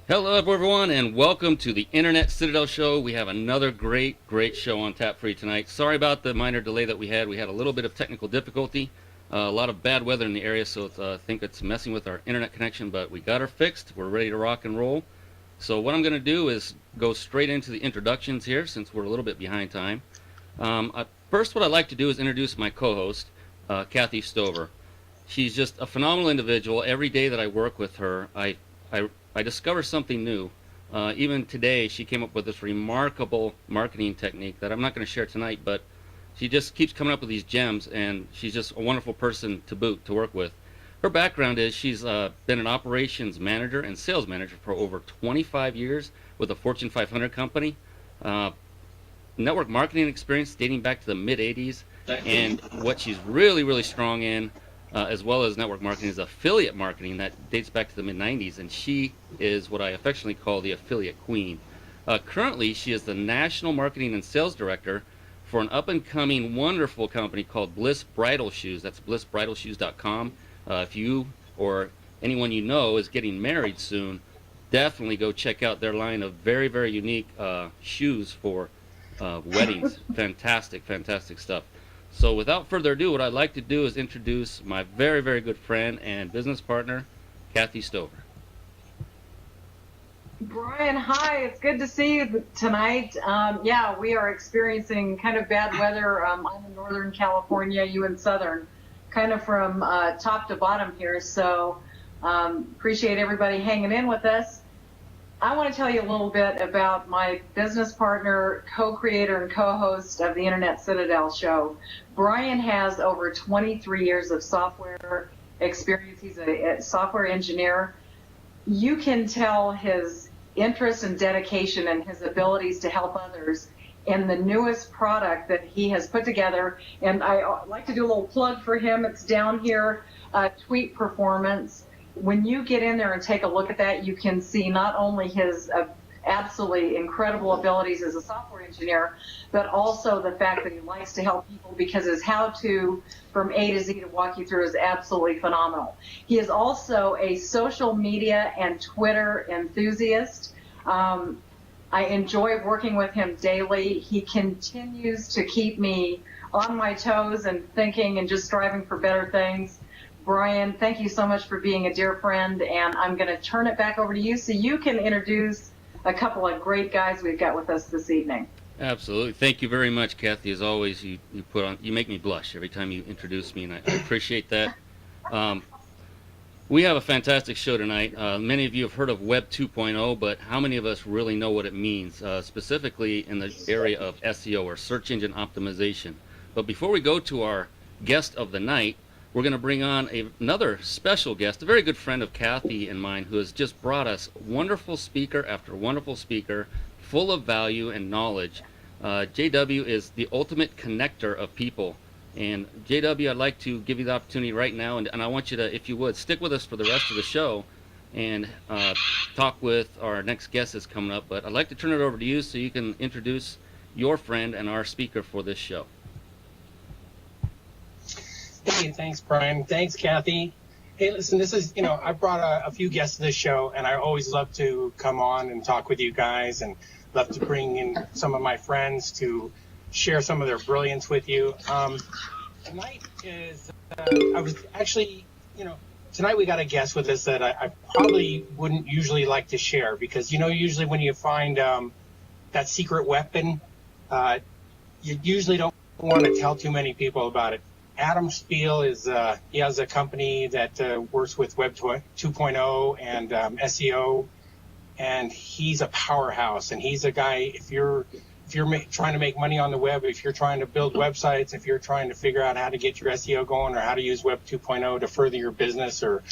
Hello, everyone, and welcome to the Internet Citadel Show. We have another great show on tap for you tonight. Sorry about the minor delay that we had. We had a little bit of technical difficulty, a lot of bad weather in the area, so I think it's messing with our internet connection, but we got her fixed. We're ready to rock and roll. So what I'm going to do is go straight into the introductions here, since we're a little bit behind time. First, what I'd like to do is introduce my co-host, Kathy Stover. She's just a phenomenal individual. Every day that I work with her, I discover something new. Even today, she came up with this remarkable marketing technique that I'm not going to share tonight, but she just keeps coming up with these gems, and she's just a wonderful person to boot, to work with. Her background is she's been an operations manager and sales manager for over 25 years with a Fortune 500 company. Uh, Network marketing experience dating back to the mid 80s, and what she's really strong in, as well as network marketing, is affiliate marketing that dates back to the mid 90s, and she is what I affectionately call the affiliate queen. Currently, she is the national marketing and sales director for an up and coming wonderful company called Bliss Bridal Shoes. That's blissbridalshoes.com. If you or anyone you know is getting married soon, definitely go check out their line of very unique shoes for weddings. Fantastic stuff. So without further ado, what I'd like to do is introduce my very good friend and business partner, Kathy Stover. Brian, hi. It's good to see you tonight. Yeah, we are experiencing kind of bad weather. I'm in Northern California, you in Southern, kind of from top to bottom here. So appreciate everybody hanging in with us. I want to tell you a little bit about my business partner, co-creator, and co-host of the Internet Citadel Show. Brian has over 23 years of software experience. He's a software engineer. You can tell his interest and dedication and his abilities to help others in the newest product that he has put together. And I like to do a little plug for him. It's down here, Tweet Performance. When you get in there and take a look at that, you can see not only his absolutely incredible abilities as a software engineer, but also the fact that he likes to help people, because his how-to from A to Z to walk you through is absolutely phenomenal. He is also a social media and Twitter enthusiast. I enjoy working with him daily. He continues to keep me on my toes and thinking and just striving for better things. Brian, thank you so much for being a dear friend, and I'm going to turn it back over to you so you can introduce a couple of great guys we've got with us this evening. Absolutely. Thank you very much, Kathy. As always, you make me blush every time you introduce me, and I appreciate that. We have a fantastic show tonight. Many of you have heard of Web 2.0, but how many of us really know what it means, specifically in the area of SEO, or search engine optimization? But before we go to our guest of the night, we're going to bring on another special guest, a very good friend of Kathy and mine, who has just brought us wonderful speaker after wonderful speaker, full of value and knowledge. JW is the ultimate connector of people. And JW, I'd like to give you the opportunity right now, and I want you to, if you would, stick with us for the rest of the show and talk with our next guest that's coming up. But I'd like to turn it over to you so you can introduce your friend and our speaker for this show. Hey, thanks, Brian. Thanks, Kathy. Hey, listen, this is, I brought a few guests to this show, and I always love to come on and talk with you guys, and love to bring in some of my friends to share some of their brilliance with you. Tonight is, I was actually, tonight we got a guest with us that I probably wouldn't usually like to share, because, usually when you find that secret weapon, you usually don't want to tell too many people about it. Adam Spiel he has a company that works with Web 2.0 and SEO, and he's a powerhouse. And he's a guy, if you're trying to make money on the web, if you're trying to build websites, if you're trying to figure out how to get your SEO going, or how to use Web 2.0 to further your business or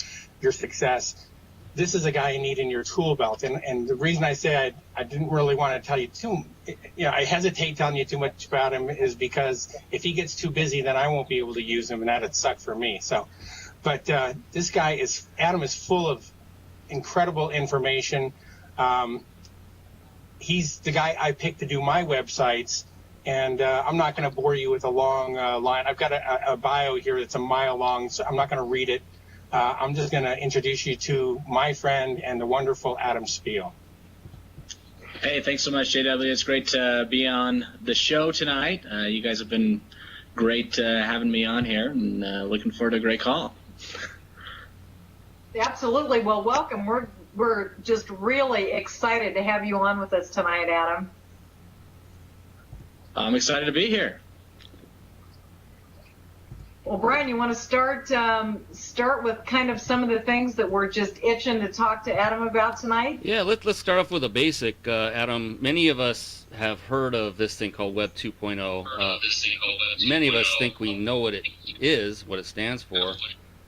your success, this is a guy you need in your tool belt. And the reason I say I didn't really want to tell you I hesitate telling you too much about him, is because if he gets too busy, then I won't be able to use him, and that'd suck for me. So, but this guy Adam is full of incredible information. He's the guy I picked to do my websites, and I'm not going to bore you with a long line. I've got a bio here that's a mile long, so I'm not going to read it. I'm just going to introduce you to my friend and the wonderful Adam Spiel. Hey, thanks so much, JW. It's great to be on the show tonight. You guys have been great having me on here, and looking forward to a great call. Absolutely. Well, welcome. We're just really excited to have you on with us tonight, Adam. I'm excited to be here. Well, Brian, you want to start with kind of some of the things that we're just itching to talk to Adam about tonight? Yeah, let's start off with a basic. Adam, many of us have heard of this thing called Web 2.0. Many of us think we know what it is, what it stands for.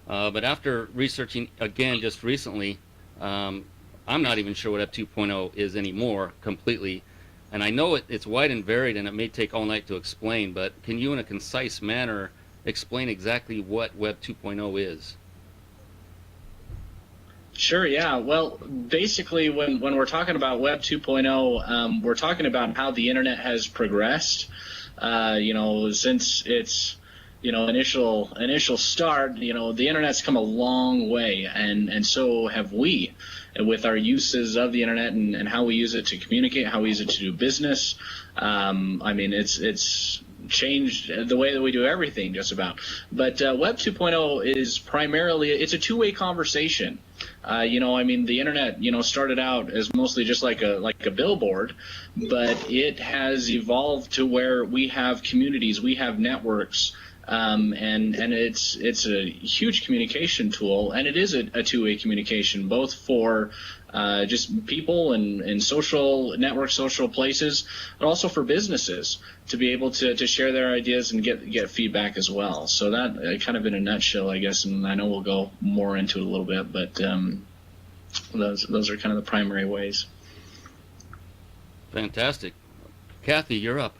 But after researching again just recently, I'm not even sure what Web 2.0 is anymore completely. And I know it's wide and varied, and it may take all night to explain, but can you in a concise manner explain exactly what Web 2.0 is? Sure, yeah. Well, basically, when we're talking about Web 2.0, we're talking about how the internet has progressed. Since its initial start, the internet's come a long way, and so have we, with our uses of the internet and how we use it to communicate, how we use it to do business. It's changed the way that we do everything, just about. But Web 2.0 is primarily, it's a two-way conversation. The internet, started out as mostly just like a billboard, but it has evolved to where we have communities, we have networks, and it's a huge communication tool, and it is a two-way communication, both for just people and social networks, social places, but also for businesses to be able to share their ideas and get feedback as well. So that kind of in a nutshell, I guess, and I know we'll go more into it a little bit, but those are kind of the primary ways. Fantastic. Kathy, you're up.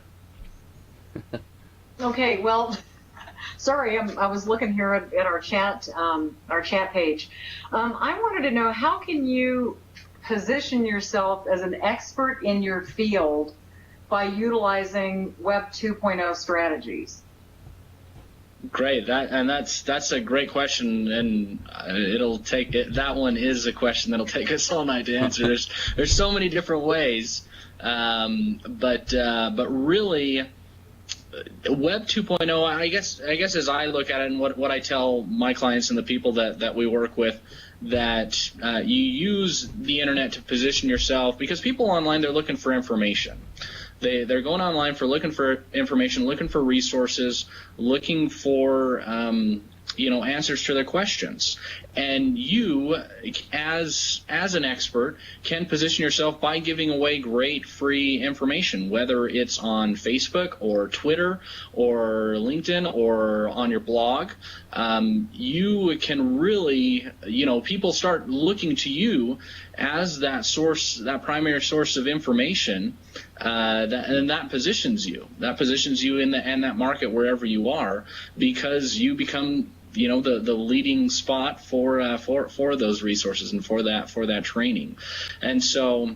Okay, well, sorry, I was looking here at our chat page. I wanted to know, how can you position yourself as an expert in your field by utilizing Web 2.0 strategies? Great, that's a great question, and that one is a question that'll take us all night to answer. There's so many different ways, but really, Web 2.0, I guess as I look at it, and what I tell my clients and the people that we work with, that you use the internet to position yourself, because people online, they're looking for information. They're going online looking for information, looking for resources, looking for answers to their questions. And you, as an expert, can position yourself by giving away great free information, whether it's on Facebook or Twitter or LinkedIn or on your blog. You can really, people start looking to you as that source, that primary source of information, and that positions you. That positions you in that market wherever you are, because you become the leading spot for those resources and for that training. And so,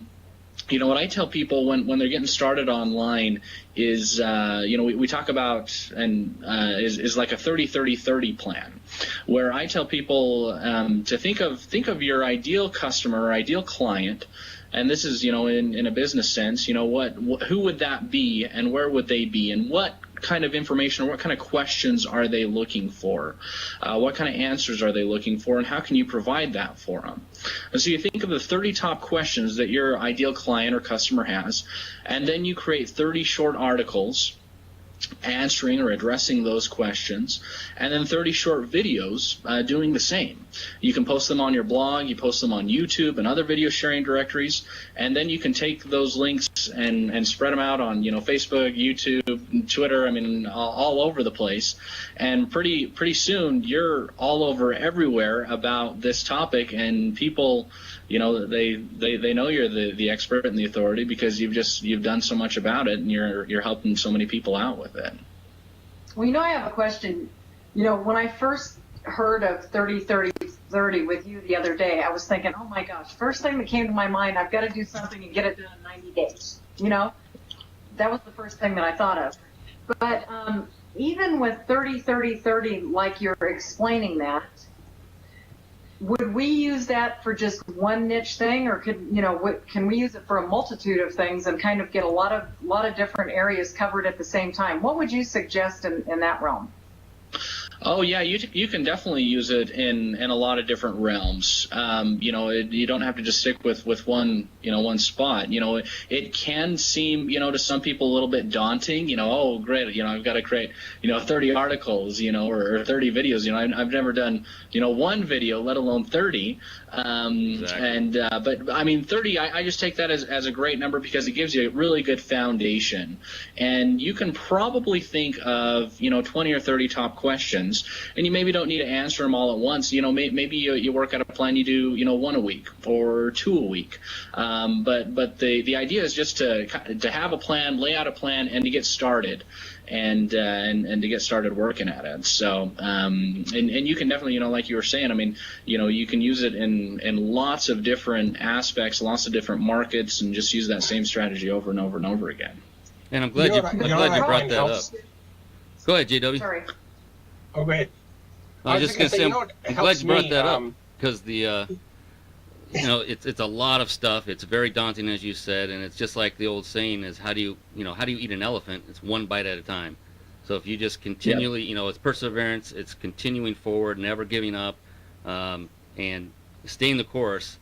what I tell people when they're getting started online is, we talk about is like a 30-30-30 plan, where I tell people to think of your ideal customer or ideal client. And this is, in a business sense, who would that be, and where would they be, and what kind of information or what kind of questions are they looking for? What kind of answers are they looking for, and how can you provide that for them? And so you think of the 30 top questions that your ideal client or customer has, and then you create 30 short articles answering or addressing those questions, and then 30 short videos doing the same. You can post them on your blog, you post them on YouTube and other video sharing directories, and then you can take those links and spread them out on Facebook, YouTube, Twitter, all over the place. And pretty soon you're all over everywhere about this topic, and people, they know you're the expert and the authority, because you've done so much about it, and you're helping so many people out with it. Well, I have a question. When I first heard of 30-30-30 with you the other day, I was thinking, oh my gosh, first thing that came to my mind, I've got to do something and get it done in 90 days. That was the first thing that I thought of. But even with 30-30-30, like you're explaining that, would we use that for just one niche thing, or can we use it for a multitude of things and kind of get a lot of different areas covered at the same time? What would you suggest in that realm? Oh yeah, you can definitely use it in a lot of different realms. You don't have to just stick with one spot. It can seem to some people a little bit daunting. Oh great, I've got to create 30 articles or 30 videos. I've never done one video, let alone 30. Exactly. But I mean 30, I just take that as a great number because it gives you a really good foundation, and you can probably think of 20 or 30 top questions. And you maybe don't need to answer them all at once. Maybe you work out a plan. You do one a week or two a week. But the idea is just to have a plan, lay out a plan, and to get started, and to get started working at it. So and you can definitely like you were saying. I mean you can use it in lots of different aspects, lots of different markets, and just use that same strategy over and over and over again. And I'm glad you brought that up. Go ahead, JW. Sorry. Oh, go ahead. I was just going to say, I'm glad you brought that up, because it's a lot of stuff. It's very daunting, as you said, and it's just like the old saying is, how do you eat an elephant? It's one bite at a time. So if you just continually, it's perseverance, it's continuing forward, never giving up, and staying the course,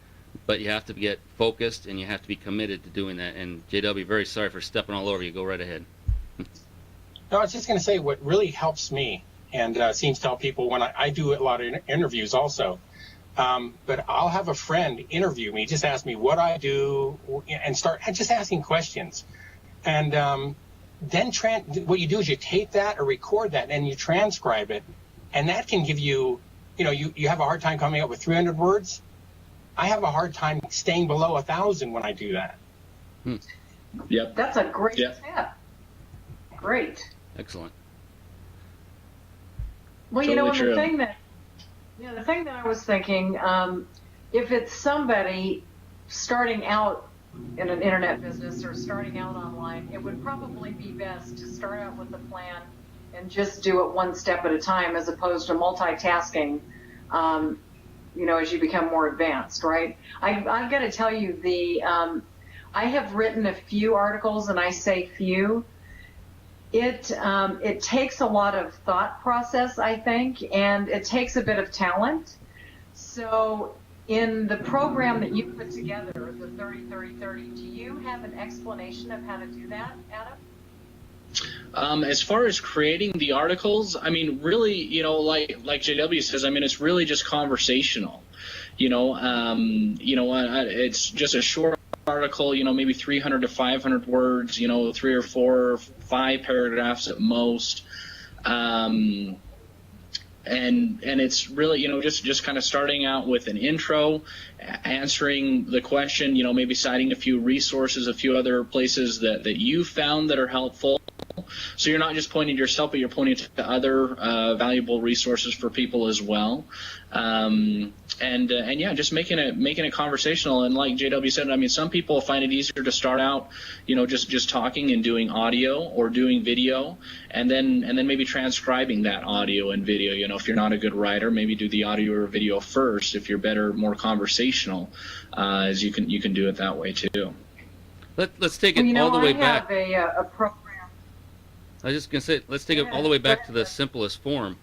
but you have to get focused and you have to be committed to doing that. And JW, very sorry for stepping all over you. Go right ahead. No, I was just going to say what really helps me and seems to help people when I do a lot of interviews also. But I'll have a friend interview me, just ask me what I do, and start just asking questions. And then what you do is you tape that or record that and you transcribe it. And that can give you, you have a hard time coming up with 300 words. I have a hard time staying below 1,000 when I do that. Yep. That's a great tip. Great. Excellent. Well, Totally true. the thing that I was thinking, if it's somebody starting out in an internet business or starting out online, it would probably be best to start out with a plan and just do it one step at a time, as opposed to multitasking, as you become more advanced, right? I've got to tell you, I have written a few articles, and I say few. It takes a lot of thought process, I think, and it takes a bit of talent. So in the program that you put together, the 30-30-30, do you have an explanation of how to do that, Adam? As far as creating the articles, I mean, really, like JW says, I mean, it's really just conversational. It's just a short article, maybe 300 to 500 words, 3 or 4 or 5 paragraphs at most. And it's really, just kind of starting out with an intro, answering the question, maybe citing a few resources, a few other places that you found that are helpful. So you're not just pointing to yourself, but you're pointing to other valuable resources for people as well. Just making it conversational. And like JW said, I mean, some people find it easier to start out, just talking and doing audio or doing video, and then maybe transcribing that audio and video. If you're not a good writer, maybe do the audio or video first. If you're better, more conversational, as you can do it that way too. Let's take it all the way back. I have a program. I was just going to say, let's take it all the way back to the simplest form.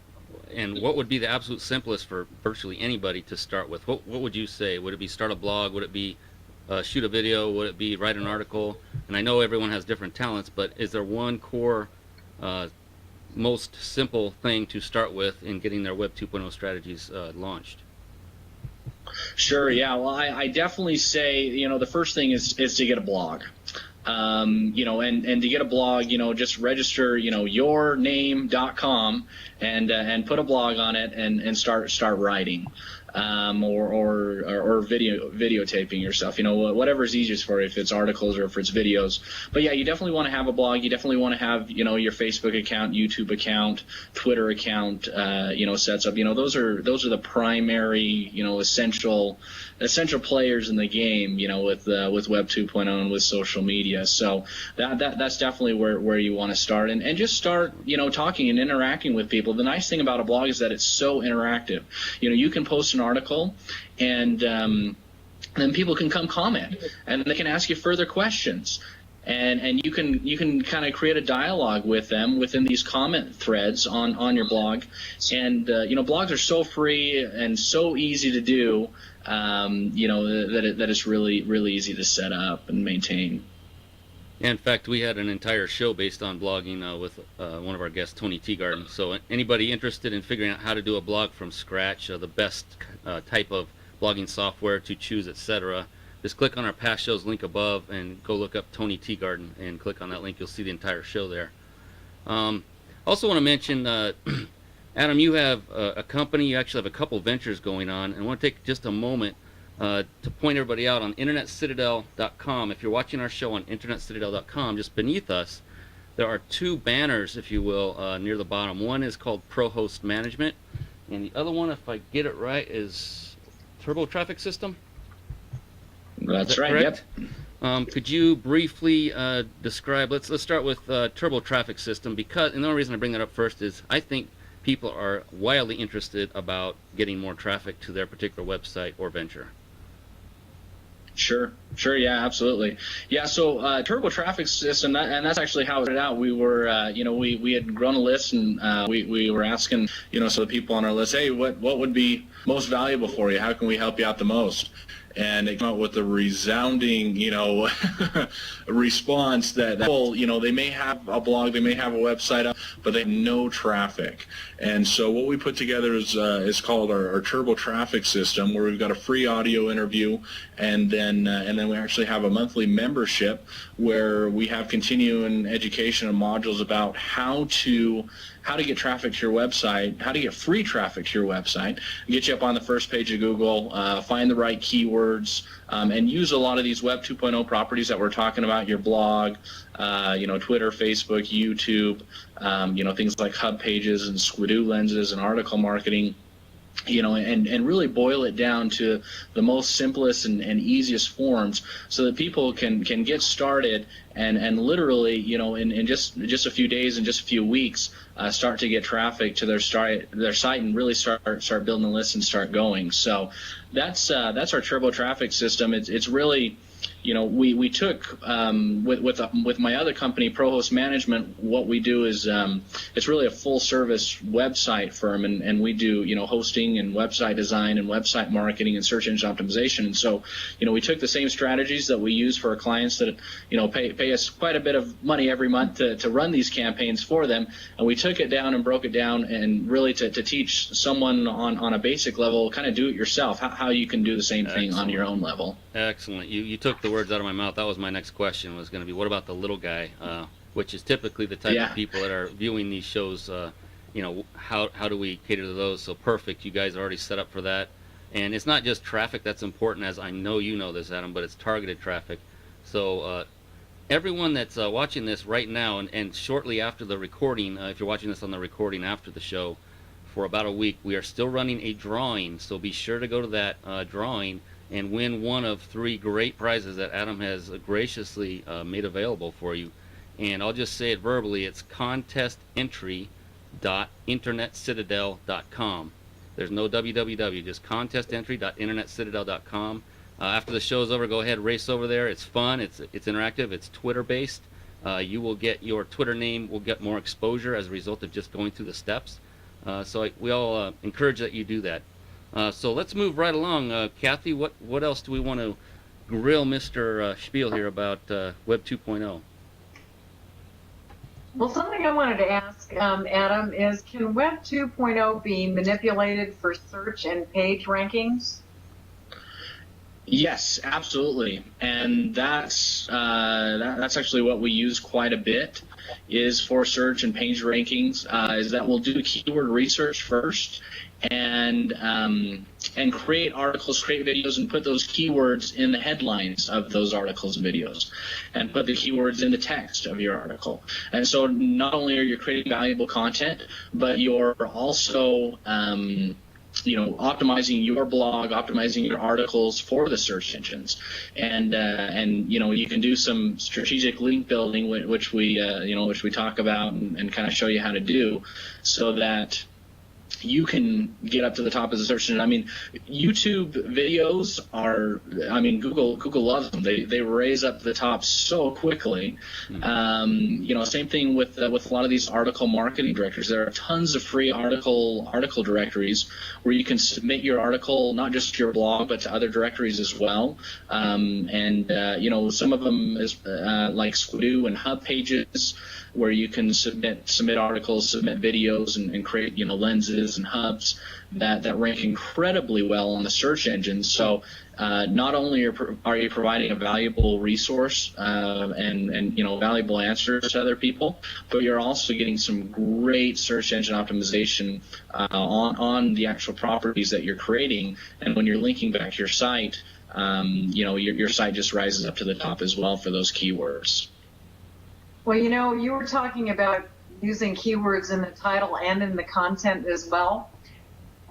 And what would be the absolute simplest for virtually anybody to start with? What would you say? Would it be start a blog? Would it be shoot a video? Would it be write an article? And I know everyone has different talents, but is there one core, most simple thing to start with in getting their Web 2.0 strategies launched? Sure, yeah. Well, I definitely say, the first thing is to get a blog. And to get a blog, just register, yourname.com and put a blog on it and start writing, or videotaping yourself, whatever is easiest for you, if it's articles or if it's videos. But yeah, you definitely want to have a blog. You definitely want to have, your Facebook account, YouTube account, Twitter account, sets up. Those are the primary, essential players in the game, with Web 2.0 and with social media. So that's definitely where you want to start, and just start, talking and interacting with people. The nice thing about a blog is that it's so interactive. You can post an article, and then people can come comment, and they can ask you further questions. And you can kind of create a dialogue with them within these comment threads on your blog. And blogs are so free and so easy to do, that it's really easy to set up and maintain. In fact, we had an entire show based on blogging with one of our guests, Tony Teagarden. So anybody interested in figuring out how to do a blog from scratch, the best type of blogging software to choose, etc., just click on our past shows link above and go look up Tony Teagarden and click on that link. You'll see the entire show there. Also want to mention, Adam, you have a company. You actually have a couple ventures going on. And I want to take just a moment to point everybody out on InternetCitadel.com. If you're watching our show on InternetCitadel.com, just beneath us, there are two banners, if you will, near the bottom. One is called Pro Host Management, and the other one, if I get it right, is Turbo Traffic System. That's right. Correct? Yep. Could you briefly describe? Let's start with Turbo Traffic System, because, and the only reason I bring that up first is I think people are wildly interested about getting more traffic to their particular website or venture. Sure, yeah, absolutely. Yeah, so Turbo Traffic System, and that's actually how it started out. We were, we had grown a list, and we were asking, so the people on our list, hey, what would be most valuable for you? How can we help you out the most? And it came out with a resounding, response that people, they may have a blog, they may have a website up, but they have no traffic. And so what we put together is called our Turbo Traffic System, where we've got a free audio interview, and then we actually have a monthly membership where we have continuing education and modules about how to get traffic to your website, how to get free traffic to your website, get you up on the first page of Google, find the right keywords, and use a lot of these Web 2.0 properties that we're talking about, your blog, Twitter, Facebook, YouTube, things like hub pages and Squidoo lenses and article marketing. And really boil it down to the most simplest and easiest forms, so that people can get started and literally, in just a few days and just a few weeks, start to get traffic to their site and really start building a list and start going. So that's our Turbo Traffic System. It's really, we took with my other company, Pro Host Management. What we do is it's really a full service website firm, and we do hosting and website design and website marketing and search engine optimization. And so we took the same strategies that we use for our clients that pay us quite a bit of money every month to run these campaigns for them, and we took it down and broke it down, and really to teach someone on a basic level, kind of do it yourself, how you can do the same thing on your own level. Excellent. You took the words out of my mouth. That was my next question, was going to be, what about the little guy, which is typically the type of people that are viewing these shows. How do we cater to those? So perfect. You guys are already set up for that. And it's not just traffic that's important, as I know you know this, Adam, but it's targeted traffic. So everyone that's watching this right now, and shortly after the recording, if you're watching this on the recording after the show, for about a week, we are still running a drawing. So be sure to go to that drawing and win one of 3 great prizes that Adam has graciously made available for you. And I'll just say it verbally. It's contestentry.internetcitadel.com. There's no www, just contestentry.internetcitadel.com. After the show's over, go ahead, race over there. It's fun, it's interactive, it's Twitter-based. You will get your Twitter name, will get more exposure as a result of just going through the steps. So we all encourage that you do that. So let's move right along. Kathy, what else do we want to grill Mr. Spiel here about Web 2.0? Well, something I wanted to ask Adam is, can Web 2.0 be manipulated for search and page rankings? Yes, absolutely, and that's actually what we use quite a bit, is for search and page rankings. Is that we'll do keyword research first, and create articles, create videos, and put those keywords in the headlines of those articles and videos, and put the keywords in the text of your article. And so not only are you creating valuable content, but you're also optimizing your blog, optimizing your articles for the search engines, and you can do some strategic link building, which we talk about and kind of show you how to do, so that you can get up to the top as a search engine. I mean, YouTube videos are, I mean, Google loves them. They raise up to the top so quickly. You know, same thing with a lot of these article marketing directories. There are tons of free article directories where you can submit your article, not just to your blog, but to other directories as well. You know, some of them is like Squidoo and Hub Pages, where you can submit articles, submit videos, and create, you know, lenses and hubs that rank incredibly well on the search engines. So not only are you providing a valuable resource and you know, valuable answers to other people, but you're also getting some great search engine optimization on the actual properties that you're creating. And when you're linking back to your site, you know, your site just rises up to the top as well for those keywords. Well, you know, you were talking about using keywords in the title and in the content as well.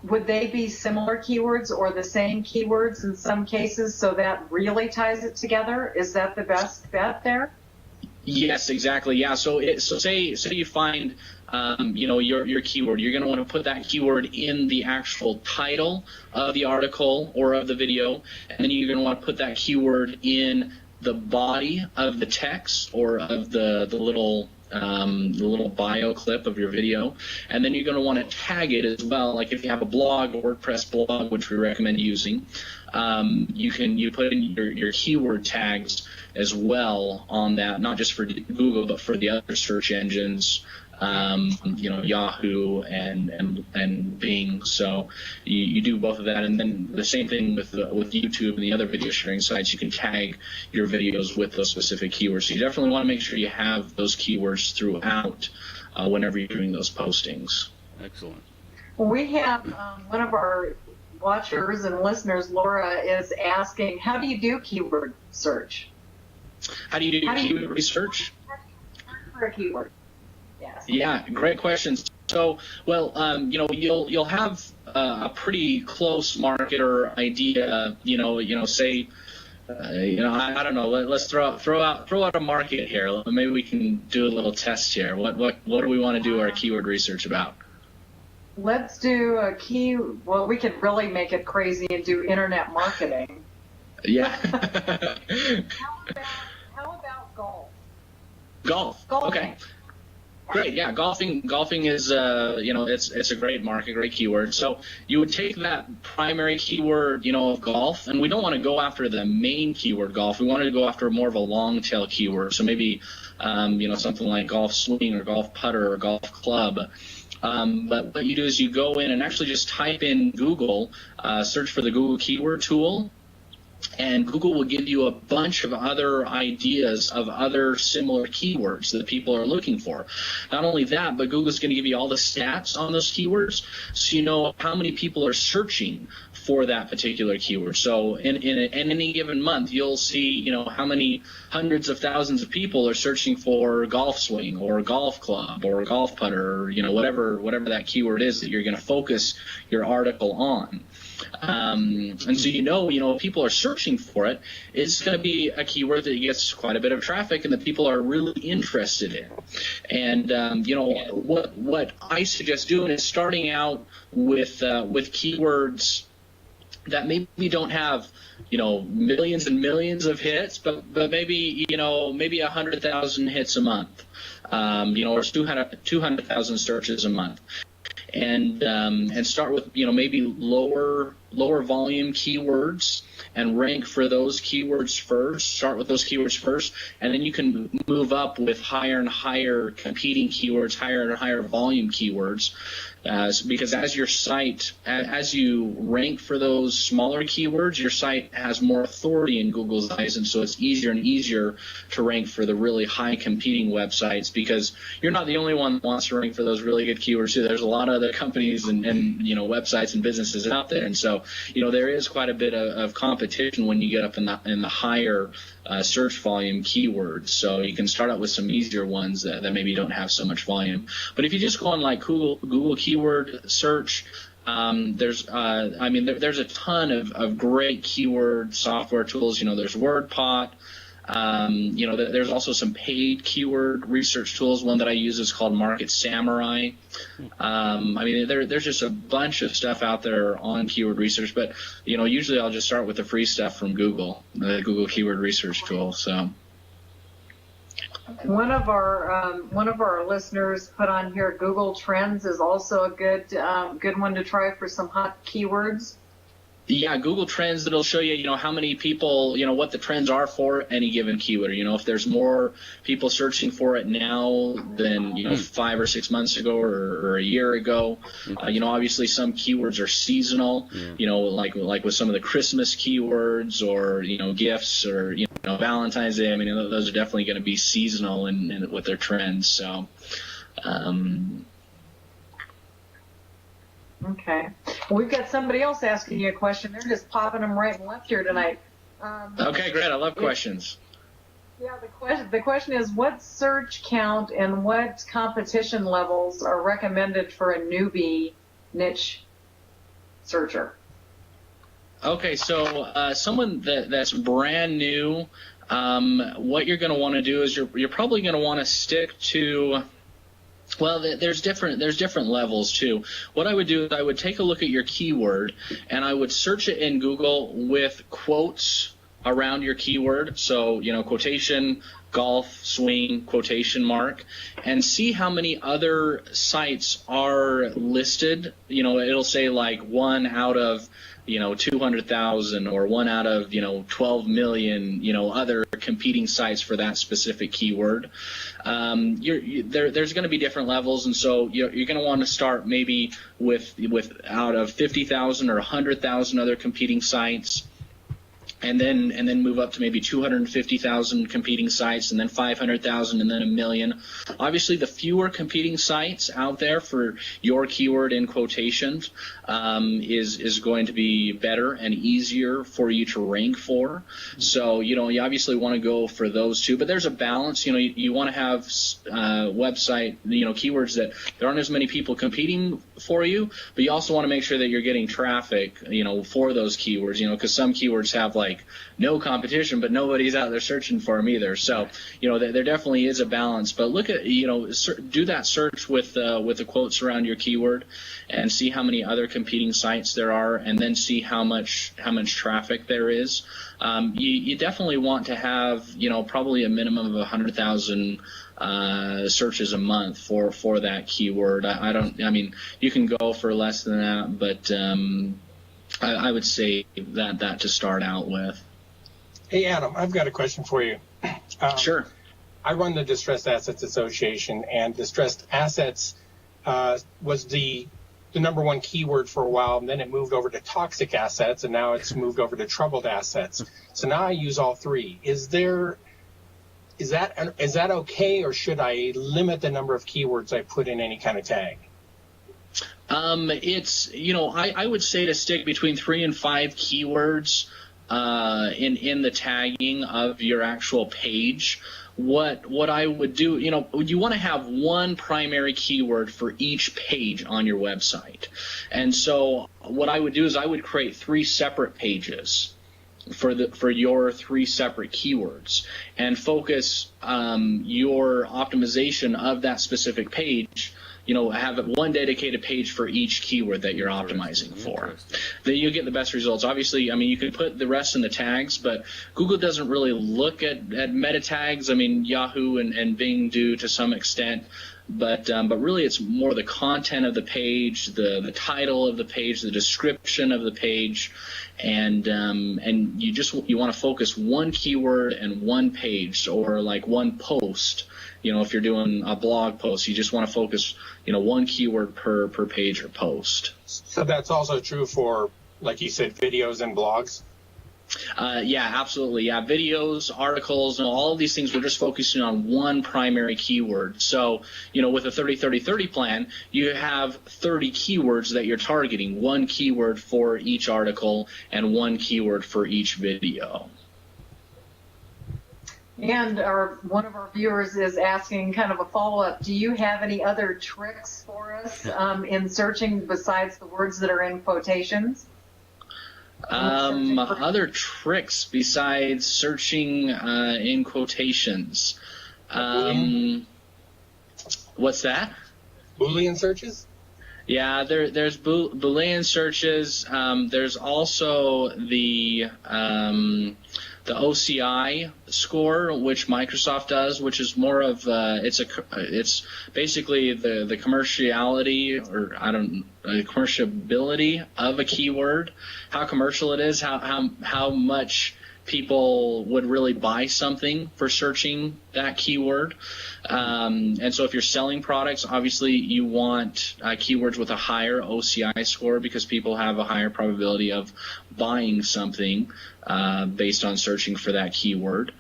Would they be similar keywords or the same keywords in some cases, so that really ties it together? Is that the best bet there? Yes, exactly. Yeah. So say you find you know, your keyword. You're going to want to put that keyword in the actual title of the article or of the video, and then you're going to want to put that keyword in the body of the text or of the little bio clip of your video, and then you're going to want to tag it as well. Like if you have a blog, a WordPress blog, which we recommend using, you put in your keyword tags as well on that, not just for Google but for the other search engines. You know, Yahoo and Bing. So you do both of that, and then the same thing with YouTube and the other video sharing sites. You can tag your videos with those specific keywords. So you definitely want to make sure you have those keywords throughout whenever you're doing those postings. Excellent. Well, we have one of our watchers and listeners, Laura, is asking, how do you do keyword search? How do you do keyword research? For a keyword. Yes. Yeah, great questions. So, well, you know, you'll have a pretty close market or idea. You know, say, you know, I don't know. Let's throw out a market here. Maybe we can do a little test here. What do we want to do our keyword research about? Let's do well, we could really make it crazy and do internet marketing. Yeah. How about golf? Golf. Okay. Great, yeah. Golfing is you know, it's a great market, great keyword. So you would take that primary keyword, you know, of golf, and we don't want to go after the main keyword golf. We wanted to go after more of a long tail keyword. So maybe you know, something like golf swing or golf putter or golf club. But what you do is you go in and actually just type in Google, search for the Google keyword tool, and Google will give you a bunch of other ideas of other similar keywords that people are looking for. Not only that, but Google's going to give you all the stats on those keywords, so you know how many people are searching for that particular keyword. So in any given month, you'll see, you know, how many hundreds of thousands of people are searching for golf swing or golf club or golf putter, or, you know, whatever that keyword is that you're going to focus your article on. And so you know, if people are searching for it, it's going to be a keyword that gets quite a bit of traffic and that people are really interested in. And you know, what I suggest doing is starting out with keywords that maybe don't have, you know, millions and millions of hits, but maybe, you know, maybe 100,000 hits a month, you know, or 200,000 searches a month. And start with, you know, maybe lower volume keywords and rank for those keywords first. Start with those keywords first, and then you can move up with higher and higher competing keywords, higher and higher volume keywords. Because as your site, as you rank for those smaller keywords, your site has more authority in Google's eyes, and so it's easier and easier to rank for the really high competing websites, because you're not the only one that wants to rank for those really good keywords too. There's a lot of other companies and you know, websites and businesses out there, and so, you know, there is quite a bit of competition when you get up in the higher search volume keywords. So you can start out with some easier ones that maybe don't have so much volume. But if you just go on like Google keyword search, there's a ton of great keyword software tools. You know, there's WordPot, There's also some paid keyword research tools. One that I use is called Market Samurai. There's just a bunch of stuff out there on keyword research, but usually I'll just start with the free stuff from Google, the Google Keyword Research tool. So. One of our listeners put on here, Google Trends is also a good one to try for some hot keywords. Yeah, Google Trends, it'll show you, how many people, what the trends are for any given keyword. If there's more people searching for it now than, 5 or 6 months ago or a year ago. Obviously some keywords are seasonal, like with some of the Christmas keywords or, gifts or, Valentine's Day. Those are definitely going to be seasonal in with their trends. So, Okay. We've got somebody else asking you a question. They're just popping them right and left here tonight. Okay, great. I love questions. Yeah, the question is, what search count and what competition levels are recommended for a newbie niche searcher? Okay, so someone that's brand new, what you're going to want to do is you're probably going to want to stick to. Well, there's different levels too. What I would do is I would take a look at your keyword and I would search it in Google with quotes around your keyword. So, quotation, golf, swing, quotation mark, and see how many other sites are listed. It'll say like 1 out of 200,000 or 1 out of 12 million other competing sites for that specific keyword. There's going to be different levels, and so you're going to want to start maybe with out of 50,000 or 100,000 other competing sites. And then move up to maybe 250,000 competing sites, and then 500,000, and then 1 million. Obviously, the fewer competing sites out there for your keyword in quotations is going to be better and easier for you to rank for. So you obviously want to go for those two, but there's a balance. You want to have website keywords that there aren't as many people competing for you, but you also want to make sure that you're getting traffic for those keywords. Because some keywords have like no competition, but nobody's out there searching for them either. So, there definitely is a balance. But look at, do that search with the quotes around your keyword, and see how many other competing sites there are, and then see how much traffic there is. You definitely want to have, probably a minimum of 100,000 searches a month for that keyword. You can go for less than that, but I would say that to start out with. Hey, Adam, I've got a question for you. Sure. I run the Distressed Assets Association, and distressed assets was the number one keyword for a while, and then it moved over to toxic assets, and now it's moved over to troubled assets. So now I use all three. Is that okay, or should I limit the number of keywords I put in any kind of tag? I would say to stick between 3 and 5 keywords in the tagging of your actual page. What I would do, you want to have one primary keyword for each page on your website. And so what I would do is I would create 3 separate pages for your 3 separate keywords, and focus your optimization of that specific page. Have one dedicated page for each keyword that you're optimizing for. Then you get the best results. Obviously, you can put the rest in the tags, but Google doesn't really look at meta tags. Yahoo and Bing do to some extent, but really it's more the content of the page, the title of the page, the description of the page, and you want to focus one keyword and one page, or like one post. If you're doing a blog post, you just want to focus, one keyword per page or post. So that's also true for, like you said, videos and blogs? Yeah, absolutely. Yeah, videos, articles, all of these things, we're just focusing on one primary keyword. So, with a 30-30-30 plan, you have 30 keywords that you're targeting, one keyword for each article and one keyword for each video. And one of our viewers is asking kind of a follow-up. Do you have any other tricks for us in searching besides the words that are in quotations? Other tricks besides searching in quotations. What's that? Boolean searches? Yeah, there's Boolean searches. There's also the OCI score, which Microsoft does, which is more of it's basically the commerciality commerciality of a keyword, how commercial it is, how much people would really buy something for searching that keyword. And so if you're selling products, obviously you want keywords with a higher OCI score because people have a higher probability of buying something based on searching for that keyword.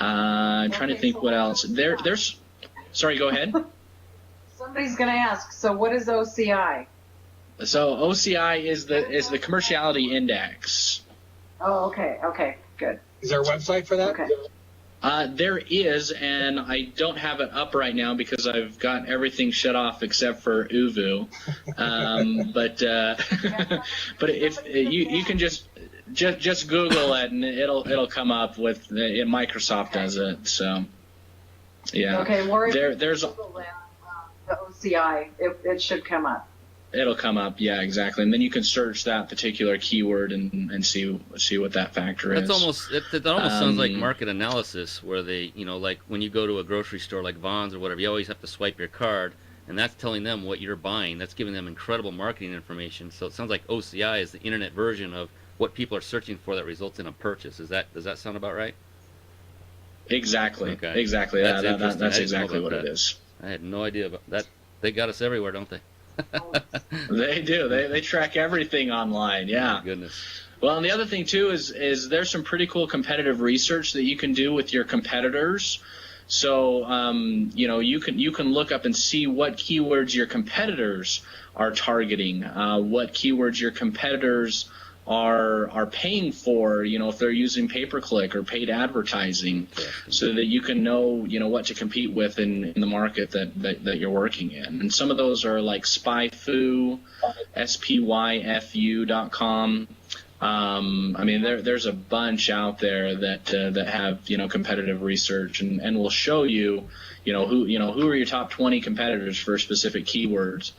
I'm trying to think what else. There's sorry, go ahead. Somebody's going to ask, so what is OCI? So OCI is the commerciality index. Oh, okay, good. Is there a website for that? Okay. There is, and I don't have it up right now because I've got everything shut off except for Uvu. But if you can just Google it and it'll come up with Microsoft does it. So yeah. Okay, there's Google that, the OCI. It should come up. It'll come up, yeah, exactly, and then you can search that particular keyword and see what that factor is. That almost sounds like market analysis, where they, like when you go to a grocery store like Vons or whatever, you always have to swipe your card, and that's telling them what you're buying. That's giving them incredible marketing information. So it sounds like OCI is the internet version of what people are searching for that results in a purchase. Does that sound about right? Exactly. Okay. Exactly. That's exactly what it is. I had no idea about that. They got us everywhere, don't they? They do. They track everything online. Yeah. Oh, my goodness. Well, and the other thing too is there's some pretty cool competitive research that you can do with your competitors. So you can look up and see what keywords your competitors are targeting, what keywords your competitors are paying for, if they're using pay-per-click or paid advertising, so that you can know, what to compete with in the market that you're working in. And some of those are like SpyFu, SPYFU.com. I mean, there's a bunch out there that have, competitive research and will show you, who are your top 20 competitors for specific keywords.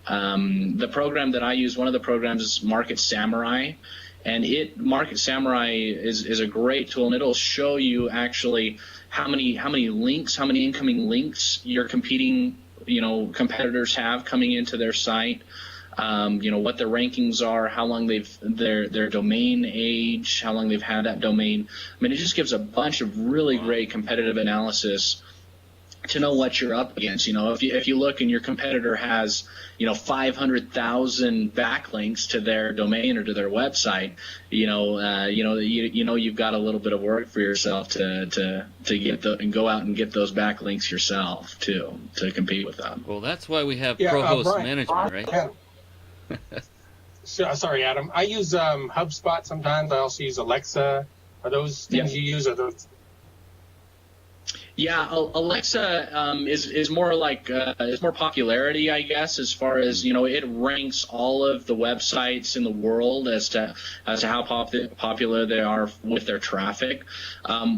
The program that I use, one of the programs is Market Samurai, and Market Samurai is a great tool, and it'll show you actually how many incoming links your competing competitors have coming into their site. What their rankings are, how long their domain age, how long they've had that domain. I mean, it just gives a bunch of really great competitive analysis to know what you're up against. If you look and your competitor has 500,000 backlinks to their domain or to their website, you've got a little bit of work for yourself to get and go out and get those backlinks yourself too, to compete with them. Well, that's why we have pro-host Brian, management, right? Yeah. Sorry, Adam. I use HubSpot sometimes. I also use Alexa. Are those things you use? Are those? Yeah, Alexa is more like is more popularity, I guess, as far as it ranks all of the websites in the world as to how popular they are with their traffic.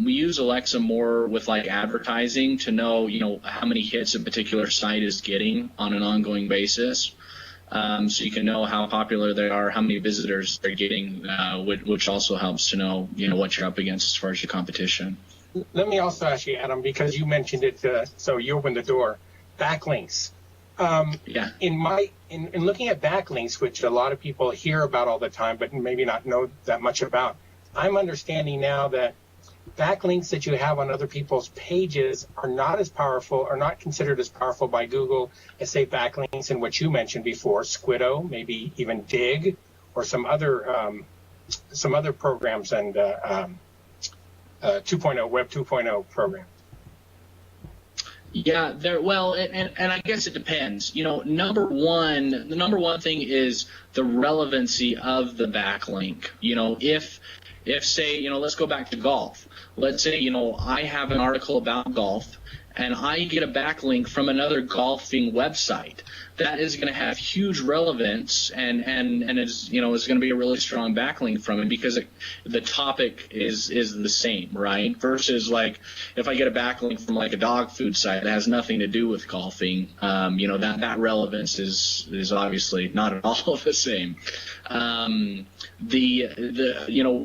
We use Alexa more with like advertising to know how many hits a particular site is getting on an ongoing basis. So you can know how popular they are, how many visitors they're getting, which also helps to know what you're up against as far as your competition. Let me also ask you, Adam, because you mentioned it, so you opened the door. Backlinks. In looking at backlinks, which a lot of people hear about all the time, but maybe not know that much about, I'm understanding now that backlinks that you have on other people's pages are not as powerful, or not considered as powerful by Google as, say, backlinks in what you mentioned before, Squiddo, maybe even Dig, or some other programs and 2.0 Web 2.0 program. Yeah, and I guess it depends. The number one thing is the relevancy of the backlink. If say, let's go back to golf. Let's say, I have an article about golf, and I get a backlink from another golfing website, that is going to have huge relevance and is is going to be a really strong backlink from it, because the topic is the same, right? Versus like if I get a backlink from like a dog food site that has nothing to do with golfing, that relevance is obviously not at all the same. A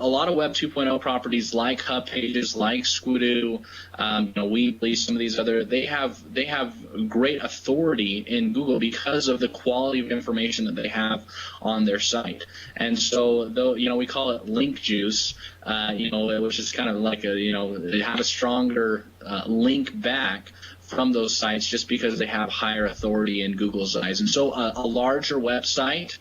lot of Web 2.0 properties like Hub Pages, like Squidoo, Weebly, some of these other, they have great authority in Google because of the quality of information that they have on their site. And so, though we call it link juice, which is kind of like they have a stronger link back from those sites just because they have higher authority in Google's eyes. And so a larger website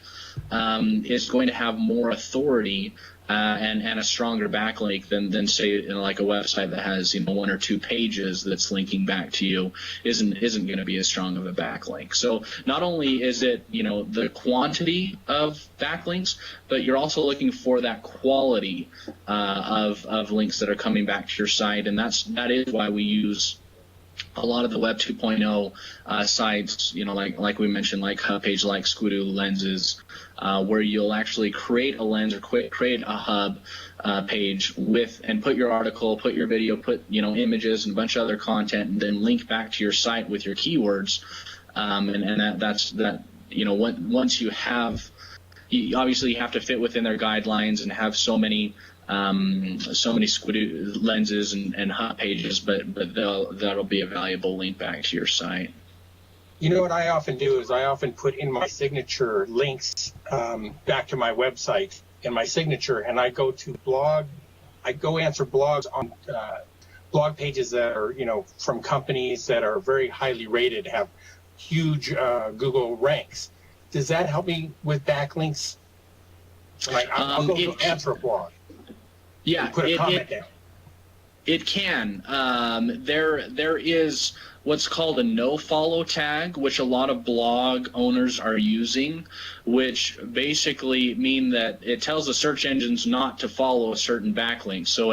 is going to have more authority and a stronger backlink than say like a website that has 1 or 2 pages that's linking back to you isn't going to be as strong of a backlink. So not only is it the quantity of backlinks, but you're also looking for that quality of links that are coming back to your site, and that is why we use a lot of the Web 2.0 sites, like we mentioned, like HubPage, like Squidoo, Lenses, where you'll actually create a lens or create a hub page and put your article, put your video, put images and a bunch of other content, and then link back to your site with your keywords. Once you have, obviously you have to fit within their guidelines and have so many Squidoo lenses and hot pages, but that'll be a valuable link back to your site. What I often do is I often put in my signature links back to my website in my signature, and I go to answer blogs on blog pages that are from companies that are very highly rated, have huge Google ranks. Does that help me with backlinks? I'll go to answer a blog. Yeah, put a comment down. It can. There is what's called a no-follow tag, which a lot of blog owners are using, which basically mean that it tells the search engines not to follow a certain backlink. So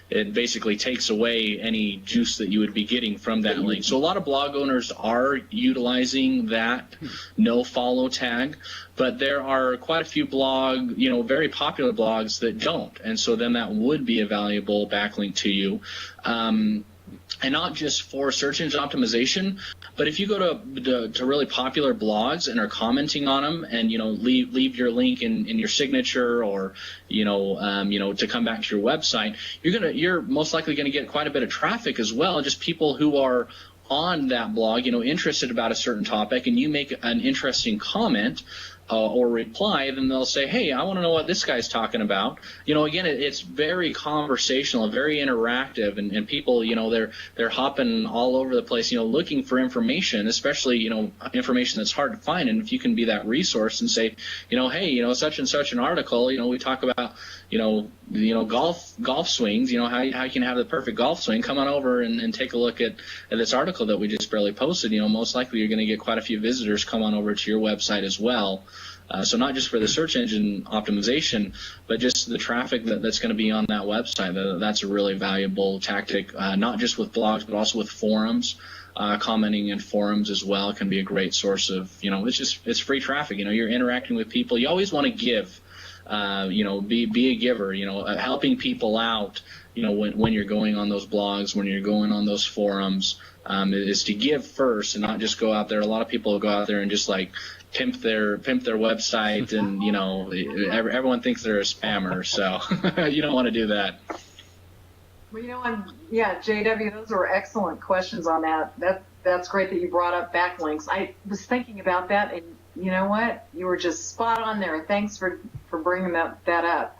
it basically takes away any juice that you would be getting from that link. So a lot of blog owners are utilizing that no-follow tag, but there are quite a few very popular blogs that don't, and so then that would be a valuable backlink to you. And not just for search engine optimization, but if you go to really popular blogs and are commenting on them, and leave your link in your signature, or to come back to your website, you're most likely going to get quite a bit of traffic as well. Just people who are on that blog, interested about a certain topic, and you make an interesting comment or reply, then they'll say, hey, I want to know what this guy's talking about. Again, it's very conversational, very interactive, and people, they're hopping all over the place, looking for information, especially, information that's hard to find. And if you can be that resource and say, hey, such and such an article, we talk about, golf swings, how you can have the perfect golf swing. Come on over and take a look at this article that we just barely posted. Most likely you're going to get quite a few visitors come on over to your website as well. So not just for the search engine optimization, but just the traffic that's going to be on that website. That's a really valuable tactic, not just with blogs, but also with forums. Commenting in forums as well can be a great source of, it's free traffic. You're interacting with people. You always want to give. Be a giver, helping people out, when you're going on those blogs, when you're going on those forums, is to give first and not just go out there. A lot of people go out there and just like pimp their website, and, everyone thinks they're a spammer. So you don't want to do that. Well, JW, those were excellent questions on that. That's great that you brought up backlinks. I was thinking about that, and you know what? You were just spot on there. Thanks for bringing that up.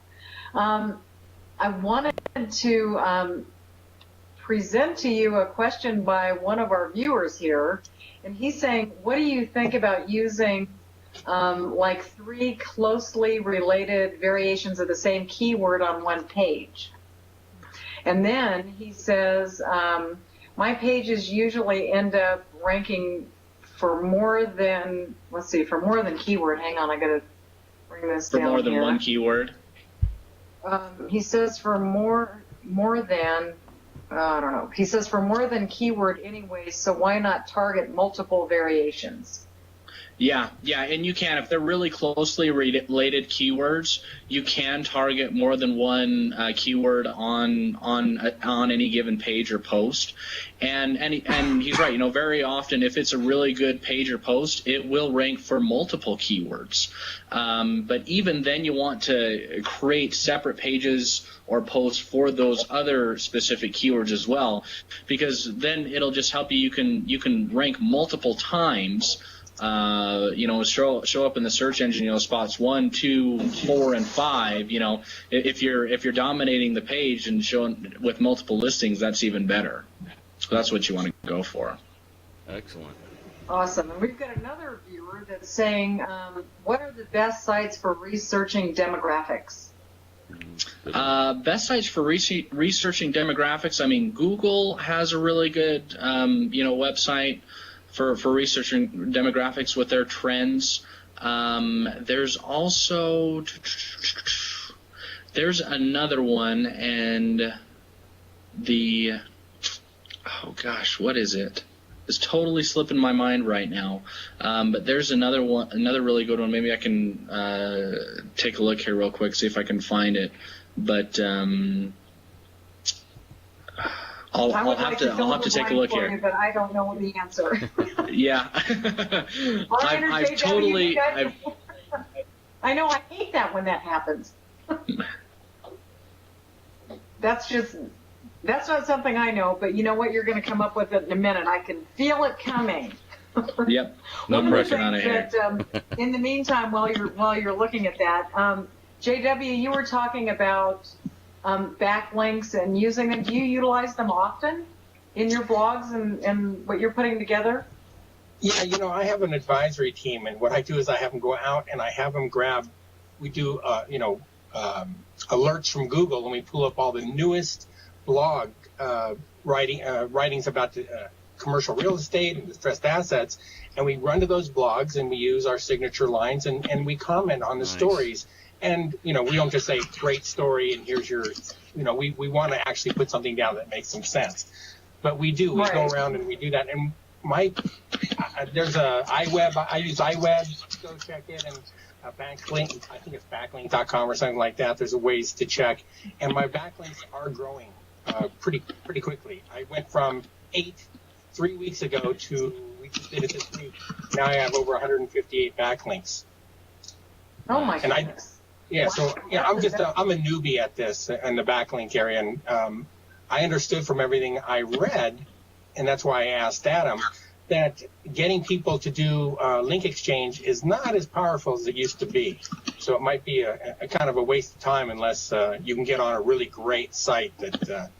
I wanted to present to you a question by one of our viewers here, and he's saying, what do you think about using like 3 closely related variations of the same keyword on one page? And then he says, my pages usually end up ranking for more than keyword. Hang on, I gotta bring this down here. For more than one keyword? He says for more than, I don't know. He says for more than keyword anyway, so why not target multiple variations? Yeah, and you can, if they're really closely related keywords, you can target more than one keyword on any given page or post. And he's right. Very often, if it's a really good page or post, it will rank for multiple keywords. But even then, you want to create separate pages or posts for those other specific keywords as well, because then it'll just help you. You can rank multiple times. Show up in the search engine, spots 1, 2, 4, and 5. If you're dominating the page and showing with multiple listings, that's even better. So that's what you want to go for. Excellent. Awesome. And we've got another viewer that's saying, what are the best sites for researching demographics? Best sites for researching demographics. I mean, Google has a really good, website for researching demographics with their trends. There's another one, and what is it? It's totally slipping my mind right now. But there's another really good one. Maybe I can take a look here real quick, see if I can find it. But I'll have to take a look here. You, but I don't know the answer. Yeah. I've totally. I know. I hate that when that happens. That's not something I know. But you know what? You're going to come up with it in a minute. I can feel it coming. Yep. No pressure on it here. In the meantime, while you're looking at that, JW, you were talking about backlinks and using them. Do you utilize them often in your blogs and what you're putting together? Yeah, I have an advisory team, and what I do is I have them go out and I have them grab. We do, alerts from Google, and we pull up all the newest blog writings about commercial real estate and distressed assets, and we run to those blogs and we use our signature lines and we comment on the stories. And, we don't just say, great story, and here's your, we want to actually put something down that makes some sense. But we do. We go around and we do that. And there's I use iWeb, go check it, and backlink, I think it's backlink.com or something like that. There's a ways to check. And my backlinks are growing pretty quickly. I went from 8 3 weeks ago to, we just did it this week. Now I have over 158 backlinks. Oh, my goodness. I'm a newbie at this in the backlink area, and I understood from everything I read, and that's why I asked Adam, that getting people to do link exchange is not as powerful as it used to be. So it might be a kind of a waste of time unless you can get on a really great site that,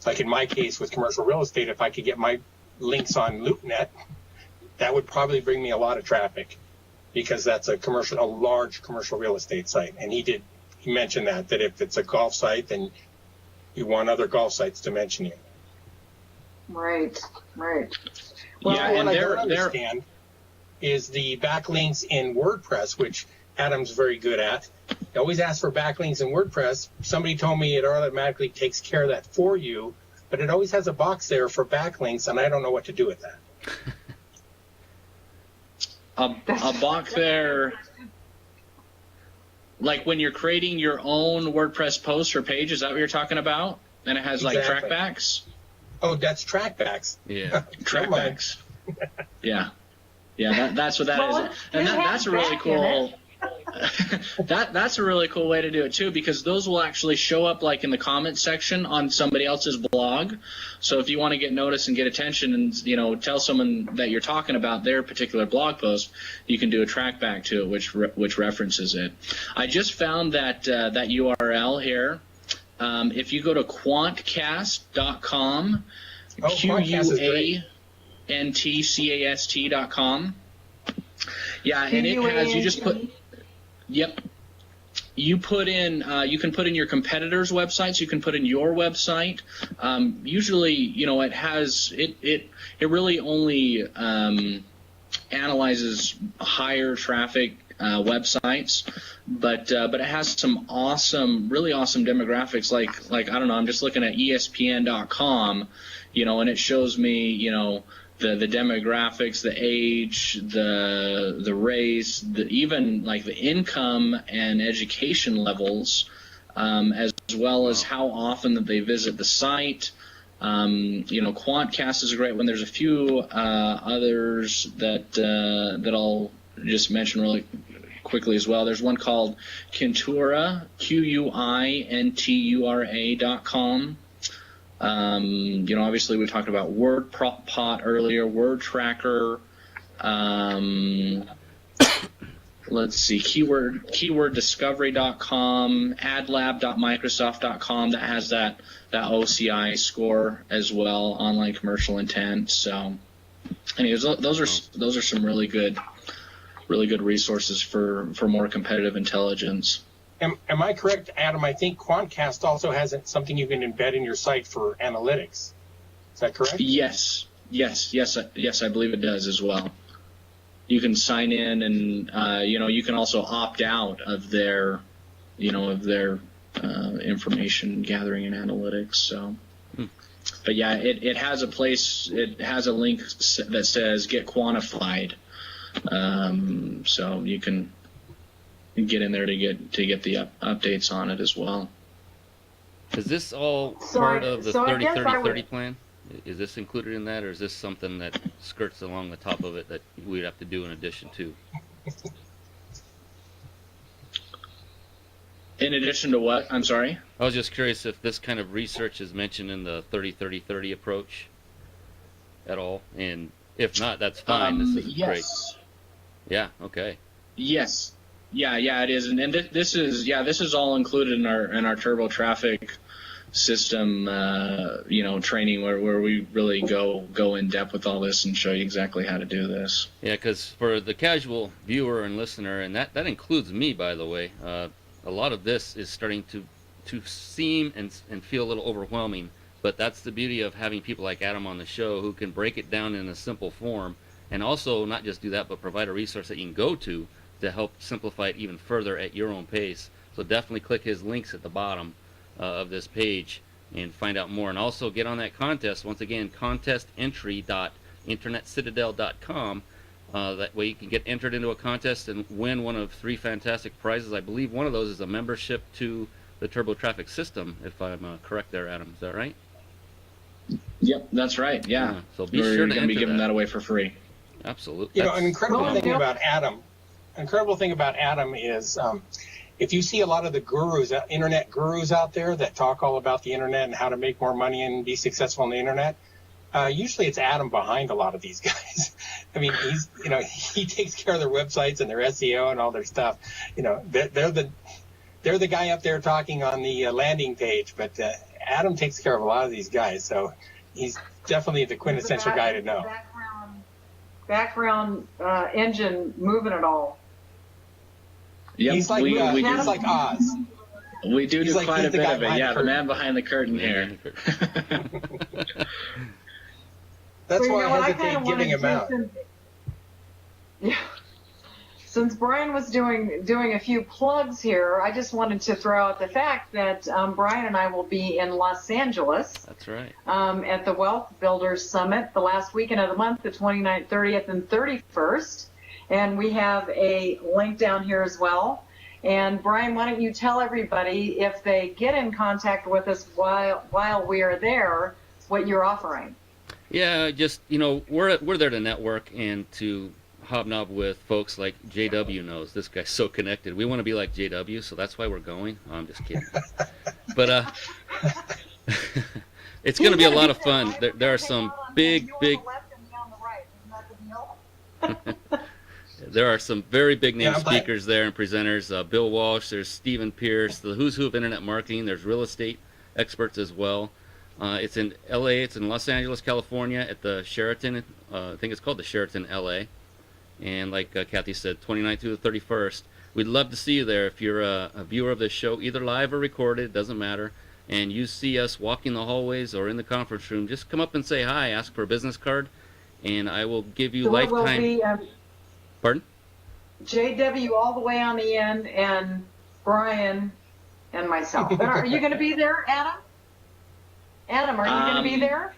like in my case with commercial real estate, if I could get my links on LoopNet, that would probably bring me a lot of traffic, because that's a large commercial real estate site. And he mentioned that if it's a golf site, then you want other golf sites to mention you. Right. Well, yeah, what I don't understand is the backlinks in WordPress, which Adam's very good at. He always asks for backlinks in WordPress. Somebody told me it automatically takes care of that for you, but it always has a box there for backlinks, and I don't know what to do with that. A box there, like when you're creating your own WordPress posts or page, is that what you're talking about? And it has like trackbacks? Oh, that's trackbacks. Yeah. Trackbacks. Yeah. That's what that is. And that's a really cool. That's a really cool way to do it too, because those will actually show up like in the comments section on somebody else's blog. So if you want to get noticed and get attention and tell someone that you're talking about their particular blog post, you can do a track back to it which references it. I just found that URL here. If you go to quantcast.com, QUANTCAST.com. Yeah, and it has, you just put, yep. You put in, you can put in your competitors' websites. You can put in your website. Usually, it has, it really only analyzes higher traffic websites, but it has some really awesome demographics. Like I don't know, I'm just looking at ESPN.com, and it shows me, the demographics, the age, the race, even like the income and education levels, as well as how often that they visit the site. Quantcast is a great one. There's a few others that I'll just mention really quickly as well. There's one called Quintura, QUINTURA.com. Obviously we talked about WordPot earlier, Word Tracker. Let's see, keyworddiscovery.com, adlab.microsoft.com, that has that OCI score as well, online commercial intent. So, anyways, those are some really good resources for more competitive intelligence. Am I correct, Adam? I think Quantcast also has something you can embed in your site for analytics. Is that correct? Yes, I believe it does as well. You can sign in, and you can also opt out of their information gathering and analytics. So, but yeah, it has a place. It has a link that says "Get Quantified," so you can get in there to get the updates on it as well. Is this all part of the 30-30-30 plan? Is this included in that, or is this something that skirts along the top of it that we'd have to do in addition to? In addition to what? I'm sorry? I was just curious if this kind of research is mentioned in the 30-30-30 approach at all, and if not, that's fine. This is great. Yeah. Okay. Yes. Yeah, it is, and this is all included in our turbo traffic system, training where we really go in depth with all this and show you exactly how to do this. Yeah, because for the casual viewer and listener, and that includes me, by the way, a lot of this is starting to seem and feel a little overwhelming. But that's the beauty of having people like Adam on the show who can break it down in a simple form, and also not just do that, but provide a resource that you can go to help simplify it even further at your own pace. So definitely click his links at the bottom of this page and find out more, and also get on that contest. Once again, contestentry.internetcitadel.com. That way you can get entered into a contest and win one of 3 fantastic prizes. I believe one of those is a membership to the Turbo Traffic system, if I'm correct there, Adam. Is that right? Yep, that's right. Yeah. So be sure to going to be giving that away for free. Absolutely. An incredible thing about Adam. An incredible thing about Adam is if you see a lot of the gurus, internet gurus out there that talk all about the internet and how to make more money and be successful on the internet, usually it's Adam behind a lot of these guys. I mean, he takes care of their websites and their SEO and all their stuff. They're the guy up there talking on the landing page, but Adam takes care of a lot of these guys, so he's definitely the quintessential guy to know. Background engine moving it all. Yep, he's like Oz. We do like, quite a bit of it. Yeah, the man behind the curtain here. That's why I hesitate giving him out. Since Brian was doing a few plugs here, I just wanted to throw out the fact that Brian and I will be in Los Angeles. That's right. At the Wealth Builders Summit the last weekend of the month, the 29th, 30th, and 31st. And we have a link down here as well. And Brian, why don't you tell everybody, if they get in contact with us while we are there, what you're offering? Yeah, just, we're there to network and to hobnob with folks like JW knows. This guy's so connected. We want to be like JW, so that's why we're going. Oh, I'm just kidding. But it's going to be a lot of fun. There are some big there are some very big name speakers there and presenters. Bill Walsh, there's Stephen Pierce, the who's who of internet marketing. There's real estate experts as well. It's in LA, it's in Los Angeles, California at the Sheraton. I think it's called the Sheraton LA. And like Kathy said, 29th through the 31st. We'd love to see you there. If you're a viewer of this show, either live or recorded, doesn't matter, and you see us walking the hallways or in the conference room, just come up and say hi, ask for a business card, and I will give you lifetime... Pardon? JW all the way on the end, and Brian and myself. Are you going to be there, Adam? Adam, are you going to be there?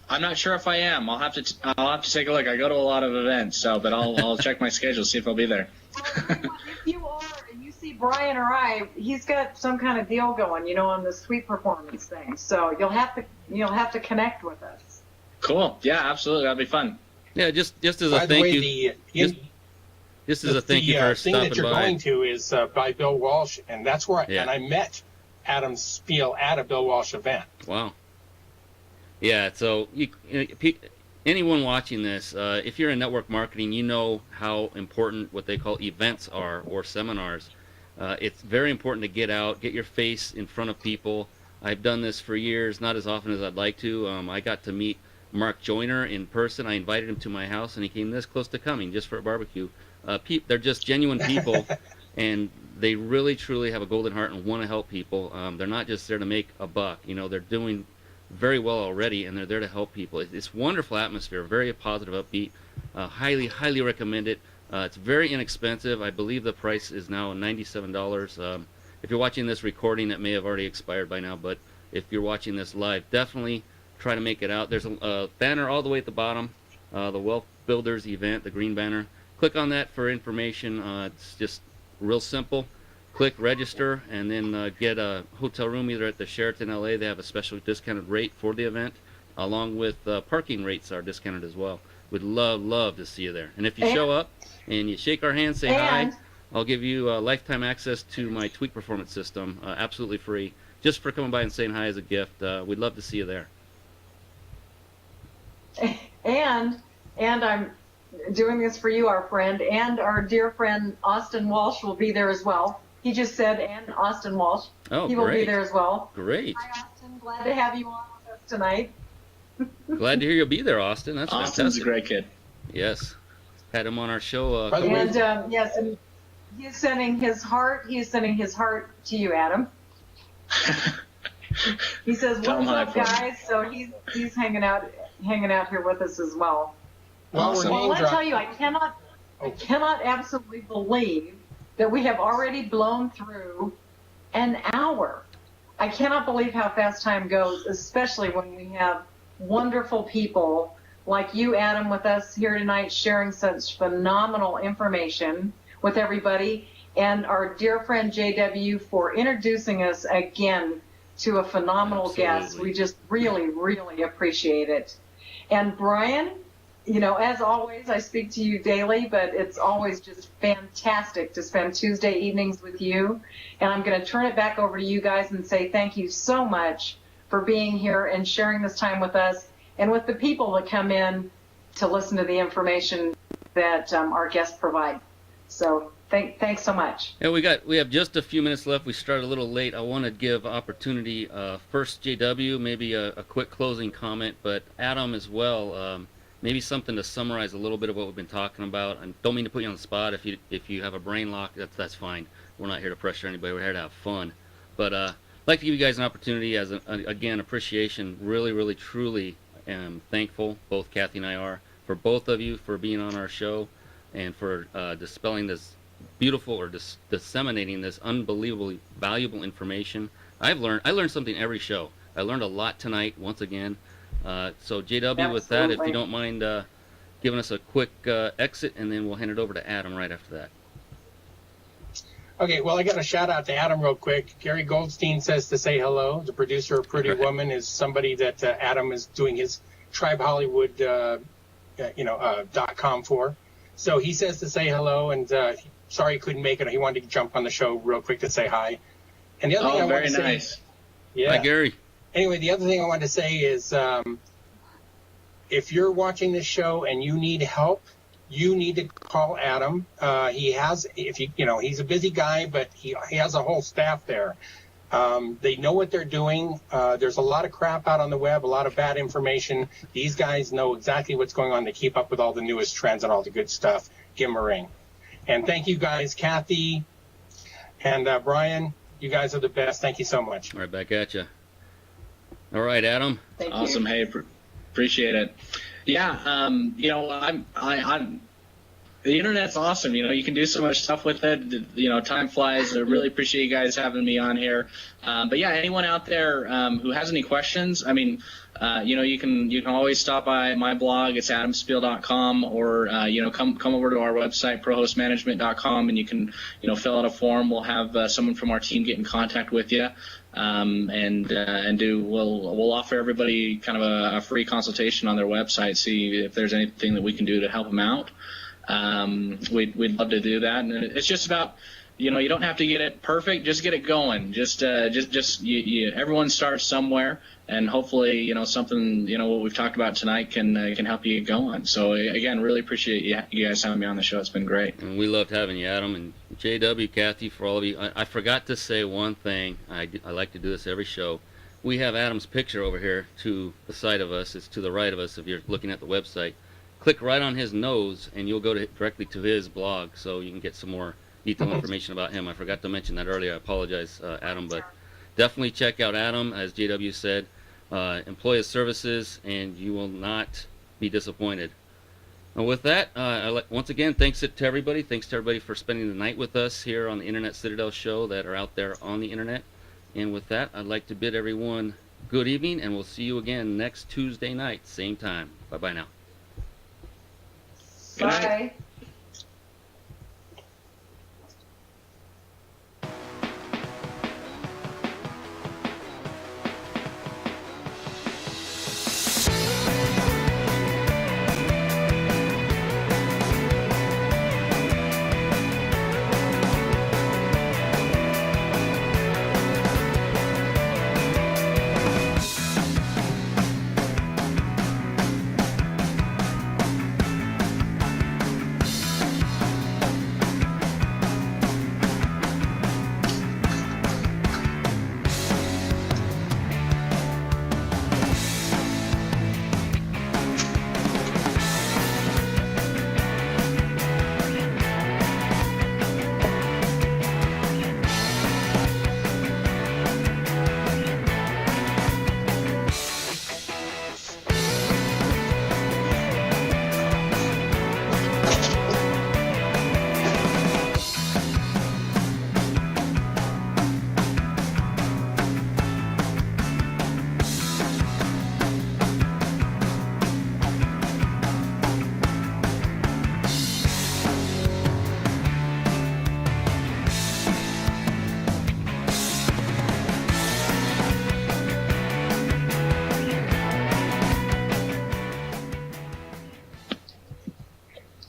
I'm not sure if I am. I'll have to take a look. I go to a lot of events, but I'll check my schedule, see if I'll be there. If you are and you see Brian or I, he's got some kind of deal going, on the Sweet Performance thing. So you'll have to connect with us. Cool. Yeah, absolutely. That'd be fun. Yeah, just as a By the thank way, you. Just as a thank you for thing stopping that you're by. going to is by Bill Walsh, and that's where I met Adam Spiel at a Bill Walsh event. Wow. Yeah, so anyone watching this, if you're in network marketing, you know how important what they call events are, or seminars. It's very important to get out, get your face in front of people. I've done this for years, not as often as I'd like to. I got to meet Mark Joyner in person. I invited him to my house, and he came this close to coming just for a barbecue. They're just genuine people, and they really, truly have a golden heart and want to help people. They're not just there to make a buck. They're doing very well already, and they're there to help people. It's wonderful atmosphere, very positive, upbeat. Highly, highly recommend it. It's very inexpensive. I believe the price is now $97. If you're watching this recording, it may have already expired by now, but if you're watching this live, definitely try to make it out. There's a banner all the way at the bottom, the Wealth Builders event, the green banner. Click on that for information. It's just real simple. Click register, and then get a hotel room either at the Sheraton LA. They have a special discounted rate for the event, along with parking rates are discounted as well. We'd love to see you there. And if you show up and you shake our hand, say hi, I'll give you lifetime access to my Tweak Performance system, absolutely free, just for coming by and saying hi as a gift. We'd love to see you there. And I'm doing this for you, our friend, and our dear friend Austin Walsh will be there as well. He just said, and Austin Walsh. Oh, he will be there as well. Great. Hi, Austin. Glad to have you on with us tonight. Glad to hear you'll be there, Austin. That's Austin's fantastic. a great kid. Yes. Had him on our show. And yes, and he's sending his heart. He's sending his heart to you, Adam. He says, "What's up, guys?" So he's hanging out here with us as well. Awesome. Well, I want to tell you, I cannot absolutely believe that we have already blown through an hour. I cannot believe how fast time goes, especially when we have wonderful people like you, Adam, with us here tonight, sharing such phenomenal information with everybody, and our dear friend JW for introducing us again to a phenomenal guest. We just really, really appreciate it. And Brian, as always, I speak to you daily, but it's always just fantastic to spend Tuesday evenings with you. And I'm going to turn it back over to you guys and say thank you so much for being here and sharing this time with us and with the people that come in to listen to the information that our guests provide. So thanks so much. Yeah, we have just a few minutes left. We started a little late. I want to give opportunity first JW, maybe a quick closing comment, but Adam as well. Maybe something to summarize a little bit of what we've been talking about. I don't mean to put you on the spot. If you have a brain lock, that's fine. We're not here to pressure anybody. We're here to have fun. But I'd like to give you guys an opportunity as again appreciation. Really, really, truly am thankful. Both Kathy and I are for both of you for being on our show and for dispelling this beautiful or disseminating this unbelievably valuable information. I learned something every show. I learned a lot tonight once again. So JW, Absolutely. with that, if you don't mind giving us a quick exit, and then we'll hand it over to Adam right after that. Okay, well, I got a shout out to Adam real quick. Gary Goldstein says to say hello. The producer of Pretty Woman is somebody that Adam is doing his Tribe Hollywood, .com for. So he says to say hello, and sorry he couldn't make it. He wanted to jump on the show real quick to say hi. And the other thing I want to say, nice. Yeah. Hi, Gary. Anyway, the other thing I wanted to say is if you're watching this show and you need help, you need to call Adam. He's a busy guy, but he has a whole staff there. They know what they're doing. There's a lot of crap out on the web, a lot of bad information. These guys know exactly what's going on. They keep up with all the newest trends and all the good stuff. Give them a ring. And thank you guys, Kathy and Brian. You guys are the best. Thank you so much. Right back at you. All right, Adam. Thank you. Awesome. Hey, appreciate it. Yeah. I'm The internet's awesome. You can do so much stuff with it. Time flies. I really appreciate you guys having me on here. But yeah, anyone out there who has any questions, I mean, you can always stop by my blog. It's adamspiel.com, or come over to our website, prohostmanagement.com, and you can fill out a form. We'll have someone from our team get in contact with you. We'll offer everybody kind of a free consultation on their website, see if there's anything that we can do to help them out. We'd love to do that, and it's just about, you don't have to get it perfect, just get it going. Everyone starts somewhere, and hopefully, something, what we've talked about tonight can help you get going. So again, really appreciate you guys having me on the show. It's been great. And we loved having you, Adam, and JW, Kathy, for all of you. I forgot to say one thing. I like to do this every show. We have Adam's picture over here to the side of us. It's to the right of us if you're looking at the website. Click right on his nose, and you'll go directly to his blog, so you can get some more detailed information about him. I forgot to mention that earlier. I apologize, Adam, but definitely check out Adam, as JW said. Employ his services, and you will not be disappointed. And with that, once again, thanks to everybody. Thanks to everybody for spending the night with us here on the Internet Citadel show that are out there on the internet. And with that, I'd like to bid everyone good evening, and we'll see you again next Tuesday night, same time. Bye-bye now. Good night. Bye.